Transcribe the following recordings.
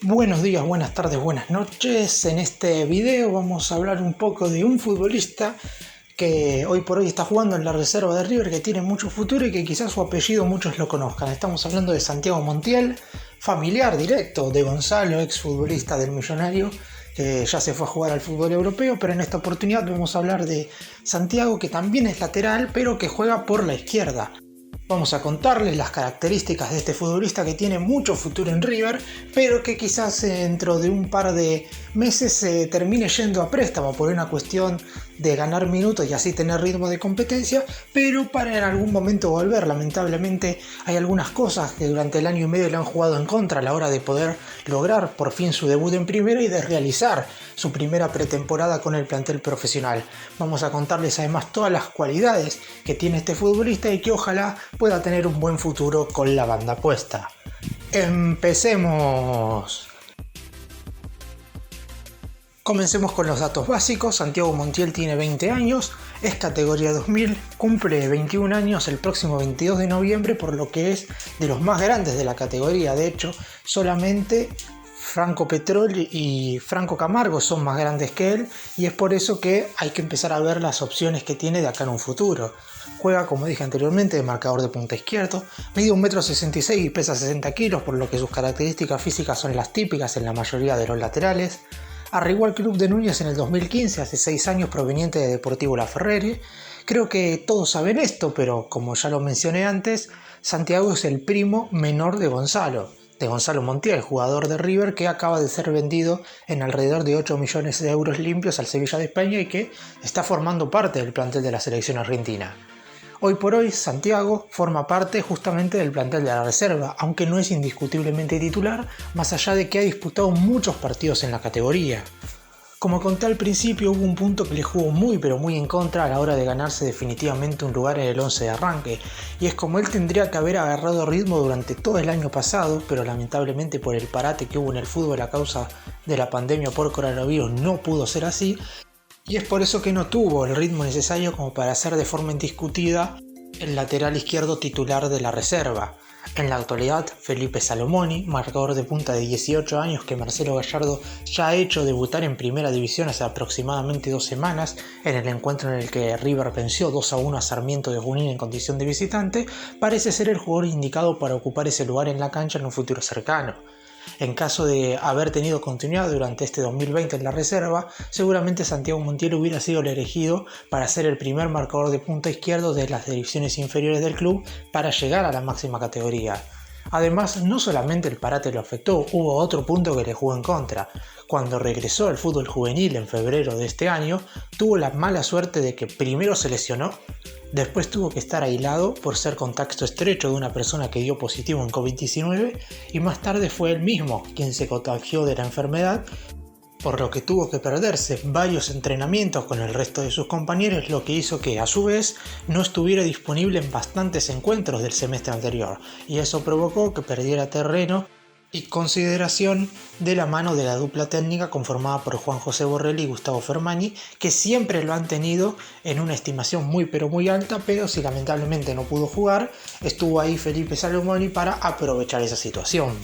Buenos días, buenas tardes, buenas noches. En este video vamos a hablar un poco de un futbolista que hoy por hoy está jugando en la reserva de River, que tiene mucho futuro y que quizás su apellido muchos lo conozcan. Estamos hablando de Santiago Montiel, familiar directo de Gonzalo, exfutbolista del Millonario, que ya se fue a jugar al fútbol europeo, pero en esta oportunidad vamos a hablar de Santiago, que también es lateral, pero que juega por la izquierda. Vamos a contarles las características de este futbolista que tiene mucho futuro en River, pero que quizás dentro de un par de meses se termine yendo a préstamo por una cuestión de ganar minutos y así tener ritmo de competencia, pero para en algún momento volver. Lamentablemente hay algunas cosas que durante el año y medio le han jugado en contra a la hora de poder lograr por fin su debut en primera y de realizar su primera pretemporada con el plantel profesional. Vamos a contarles además todas las cualidades que tiene este futbolista y que ojalá pueda tener un buen futuro con la banda puesta. ¡Empecemos! Comencemos con los datos básicos. Santiago Montiel tiene 20 años, es categoría 2000, cumple 21 años el próximo 22 de noviembre, por lo que es de los más grandes de la categoría. De hecho, solamente Franco Petrolli y Franco Camargo son más grandes que él, y es por eso que hay que empezar a ver las opciones que tiene de acá en un futuro. Juega, como dije anteriormente, de marcador de punta izquierdo, mide 1,66 m y pesa 60 kg, por lo que sus características físicas son las típicas en la mayoría de los laterales. Arribó al club de Núñez en el 2015, hace 6 años, proveniente de Deportivo Laferrere. Creo que todos saben esto, pero como ya lo mencioné antes, Santiago es el primo menor de Gonzalo Montiel, jugador de River que acaba de ser vendido en alrededor de 8 millones de euros limpios al Sevilla de España y que está formando parte del plantel de la selección argentina. Hoy por hoy, Santiago forma parte justamente del plantel de la reserva, aunque no es indiscutiblemente titular, más allá de que ha disputado muchos partidos en la categoría. Como conté al principio, hubo un punto que le jugó muy pero muy en contra a la hora de ganarse definitivamente un lugar en el 11 de arranque, y es como él tendría que haber agarrado ritmo durante todo el año pasado, pero lamentablemente por el parate que hubo en el fútbol a causa de la pandemia por coronavirus no pudo ser así, y es por eso que no tuvo el ritmo necesario como para ser de forma indiscutida el lateral izquierdo titular de la reserva. En la actualidad, Felipe Salomoni, marcador de punta de 18 años que Marcelo Gallardo ya ha hecho debutar en primera división hace aproximadamente 2 semanas, en el encuentro en el que River venció 2-1 a Sarmiento de Junín en condición de visitante, parece ser el jugador indicado para ocupar ese lugar en la cancha en un futuro cercano. En caso de haber tenido continuidad durante este 2020 en la reserva, seguramente Santiago Montiel hubiera sido el elegido para ser el primer marcador de punta izquierdo de las divisiones inferiores del club para llegar a la máxima categoría. Además, no solamente el parate lo afectó, hubo otro punto que le jugó en contra. Cuando regresó al fútbol juvenil en febrero de este año, tuvo la mala suerte de que primero se lesionó, después tuvo que estar aislado por ser contacto estrecho de una persona que dio positivo en COVID-19 y más tarde fue él mismo quien se contagió de la enfermedad, por lo que tuvo que perderse varios entrenamientos con el resto de sus compañeros, lo que hizo que a su vez no estuviera disponible en bastantes encuentros del semestre anterior, y eso provocó que perdiera terreno y consideración de la mano de la dupla técnica conformada por Juan José Borrelli y Gustavo Fermani, que siempre lo han tenido en una estimación muy pero muy alta, pero si lamentablemente no pudo jugar, estuvo ahí Felipe Salomoni para aprovechar esa situación.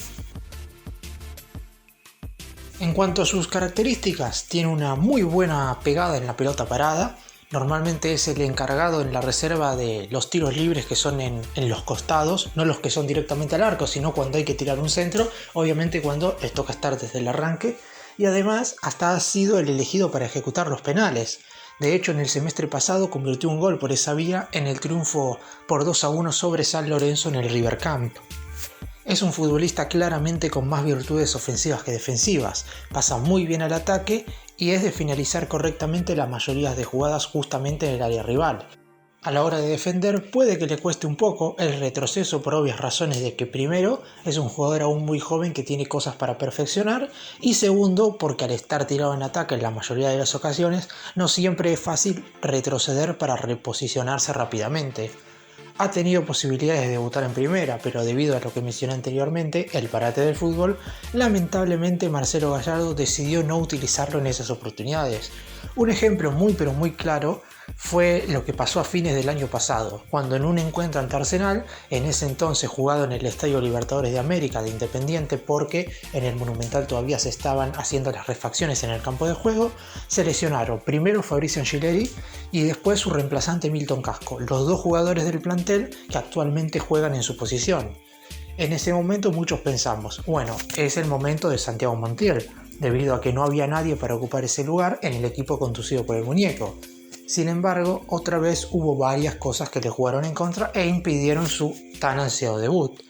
En cuanto a sus características, tiene una muy buena pegada en la pelota parada. Normalmente es el encargado en la reserva de los tiros libres que son en los costados, no los que son directamente al arco, sino cuando hay que tirar un centro, obviamente cuando les toca estar desde el arranque, y además hasta ha sido el elegido para ejecutar los penales. De hecho, en el semestre pasado convirtió un gol por esa vía en el triunfo por 2-1 sobre San Lorenzo en el River Camp. Es un futbolista claramente con más virtudes ofensivas que defensivas, pasa muy bien al ataque y es de finalizar correctamente la mayoría de jugadas justamente en el área rival. A la hora de defender puede que le cueste un poco el retroceso por obvias razones de que primero es un jugador aún muy joven que tiene cosas para perfeccionar y segundo porque al estar tirado en ataque en la mayoría de las ocasiones no siempre es fácil retroceder para reposicionarse rápidamente. Ha tenido posibilidades de debutar en primera, pero debido a lo que mencioné anteriormente, el parate del fútbol, lamentablemente Marcelo Gallardo decidió no utilizarlo en esas oportunidades. Un ejemplo muy pero muy claro fue lo que pasó a fines del año pasado, cuando en un encuentro ante Arsenal, en ese entonces jugado en el Estadio Libertadores de América de Independiente, porque en el Monumental todavía se estaban haciendo las refacciones en el campo de juego, se lesionaron primero Fabricio Angileri y después su reemplazante Milton Casco, los dos jugadores del plantel que actualmente juegan en su posición. En ese momento muchos pensamos, bueno, es el momento de Santiago Montiel, debido a que no había nadie para ocupar ese lugar en el equipo conducido por el muñeco. Sin embargo, otra vez hubo varias cosas que le jugaron en contra e impidieron su tan ansiado debut.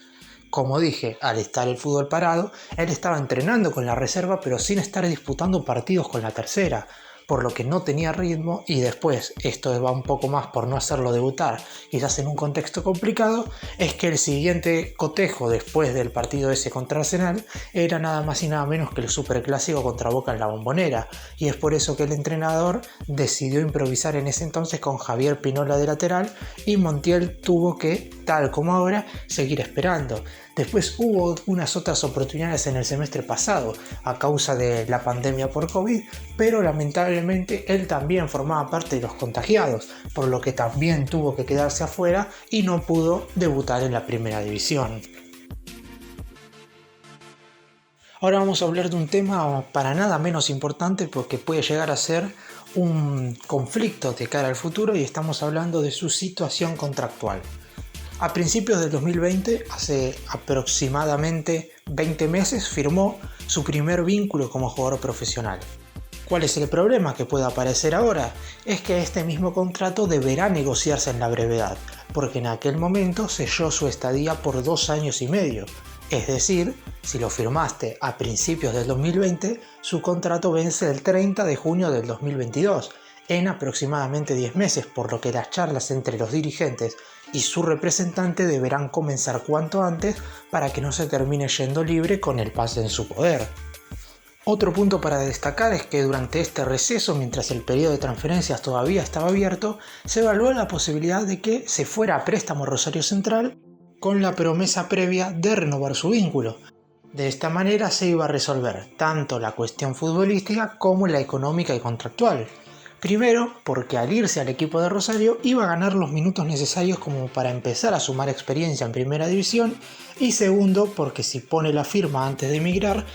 Como dije, al estar el fútbol parado, él estaba entrenando con la reserva pero sin estar disputando partidos con la tercera, por lo que no tenía ritmo y después, esto va un poco más por no hacerlo debutar, quizás en un contexto complicado, es que el siguiente cotejo después del partido ese contra Arsenal era nada más y nada menos que el superclásico contra Boca en la Bombonera, y es por eso que el entrenador decidió improvisar en ese entonces con Javier Pinola de lateral y Montiel tuvo que, tal como ahora, seguir esperando. Después hubo unas otras oportunidades en el semestre pasado a causa de la pandemia por COVID, pero lamentablemente él también formaba parte de los contagiados, por lo que también tuvo que quedarse afuera y no pudo debutar en la primera división. Ahora vamos a hablar de un tema para nada menos importante porque puede llegar a ser un conflicto de cara al futuro y estamos hablando de su situación contractual. A principios del 2020, hace aproximadamente 20 meses, firmó su primer vínculo como jugador profesional. ¿Cuál es el problema que puede aparecer ahora? Es que este mismo contrato deberá negociarse en la brevedad, porque en aquel momento selló su estadía por 2 años y medio. Es decir, si lo firmaste a principios del 2020, su contrato vence el 30 de junio del 2022. En aproximadamente 10 meses, por lo que las charlas entre los dirigentes y su representante deberán comenzar cuanto antes para que no se termine yendo libre con el pase en su poder. Otro punto para destacar es que durante este receso, mientras el periodo de transferencias todavía estaba abierto, se evaluó la posibilidad de que se fuera a préstamo Rosario Central con la promesa previa de renovar su vínculo. De esta manera se iba a resolver tanto la cuestión futbolística como la económica y contractual. Primero, porque al irse al equipo de Rosario iba a ganar los minutos necesarios como para empezar a sumar experiencia en primera división, y segundo, porque si pone la firma antes de emigrar,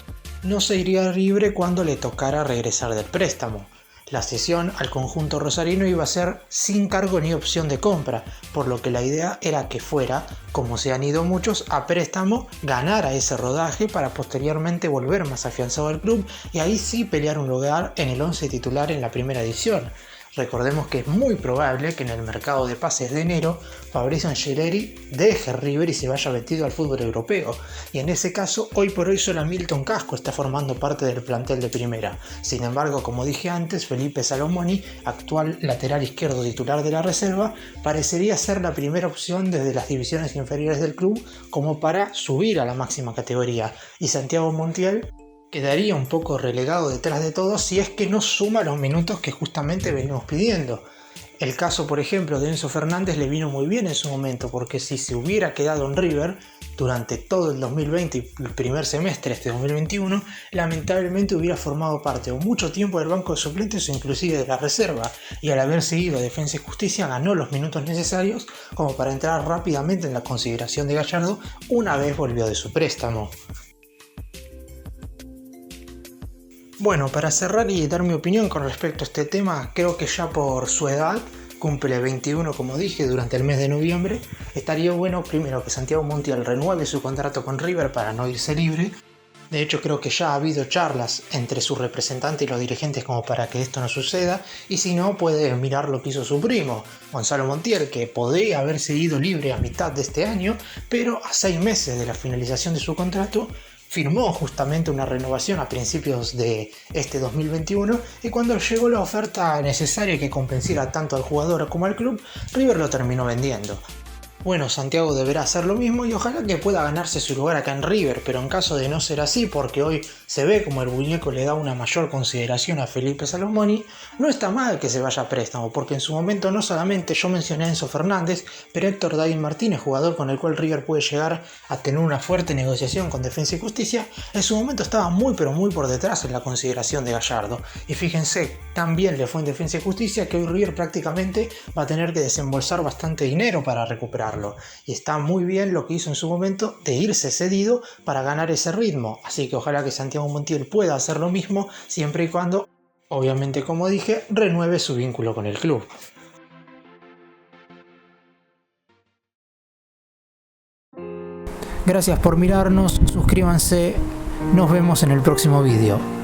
no se iría libre cuando le tocara regresar del préstamo. La cesión al conjunto rosarino iba a ser sin cargo ni opción de compra, por lo que la idea era que fuera, como se han ido muchos, a préstamo, ganara ese rodaje para posteriormente volver más afianzado al club y ahí sí pelear un lugar en el 11 titular en la primera edición. Recordemos que es muy probable que en el mercado de pases de enero Fabricio Angileri deje River y se vaya vendido al fútbol europeo, y en ese caso hoy por hoy solo Milton Casco está formando parte del plantel de primera. Sin embargo, como dije antes, Felipe Salomoni, actual lateral izquierdo titular de la reserva, parecería ser la primera opción desde las divisiones inferiores del club como para subir a la máxima categoría, y Santiago Montiel quedaría un poco relegado detrás de todo si es que no suma los minutos que justamente venimos pidiendo. El caso, por ejemplo, de Enzo Fernández le vino muy bien en su momento, porque si se hubiera quedado en River durante todo el 2020 y el primer semestre de este 2021, lamentablemente hubiera formado parte o mucho tiempo del banco de suplentes o inclusive de la reserva, y al haber seguido Defensa y Justicia ganó los minutos necesarios como para entrar rápidamente en la consideración de Gallardo una vez volvió de su préstamo. Bueno, para cerrar y dar mi opinión con respecto a este tema, creo que ya por su edad, cumple 21 como dije durante el mes de noviembre, estaría bueno primero que Santiago Montiel renueve su contrato con River para no irse libre. De hecho creo que ya ha habido charlas entre su representante y los dirigentes como para que esto no suceda, y si no puede mirar lo que hizo su primo, Gonzalo Montiel, que podría haberse ido libre a mitad de este año, pero a 6 meses de la finalización de su contrato firmó justamente una renovación a principios de este 2021 y cuando llegó la oferta necesaria que compensara tanto al jugador como al club, River lo terminó vendiendo. Bueno, Santiago deberá hacer lo mismo y ojalá que pueda ganarse su lugar acá en River, pero en caso de no ser así, porque hoy se ve como el muñeco le da una mayor consideración a Felipe Salomoni, no está mal que se vaya a préstamo, porque en su momento no solamente yo mencioné a Enzo Fernández, pero Héctor David Martínez, jugador con el cual River puede llegar a tener una fuerte negociación con Defensa y Justicia, en su momento estaba muy pero muy por detrás en la consideración de Gallardo. Y fíjense, también le fue en Defensa y Justicia que hoy River prácticamente va a tener que desembolsar bastante dinero para recuperarlo. Y está muy bien lo que hizo en su momento de irse cedido para ganar ese ritmo. Así que ojalá que Santiago Montiel pueda hacer lo mismo siempre y cuando, obviamente como dije, renueve su vínculo con el club. Gracias por mirarnos, suscríbanse, nos vemos en el próximo vídeo.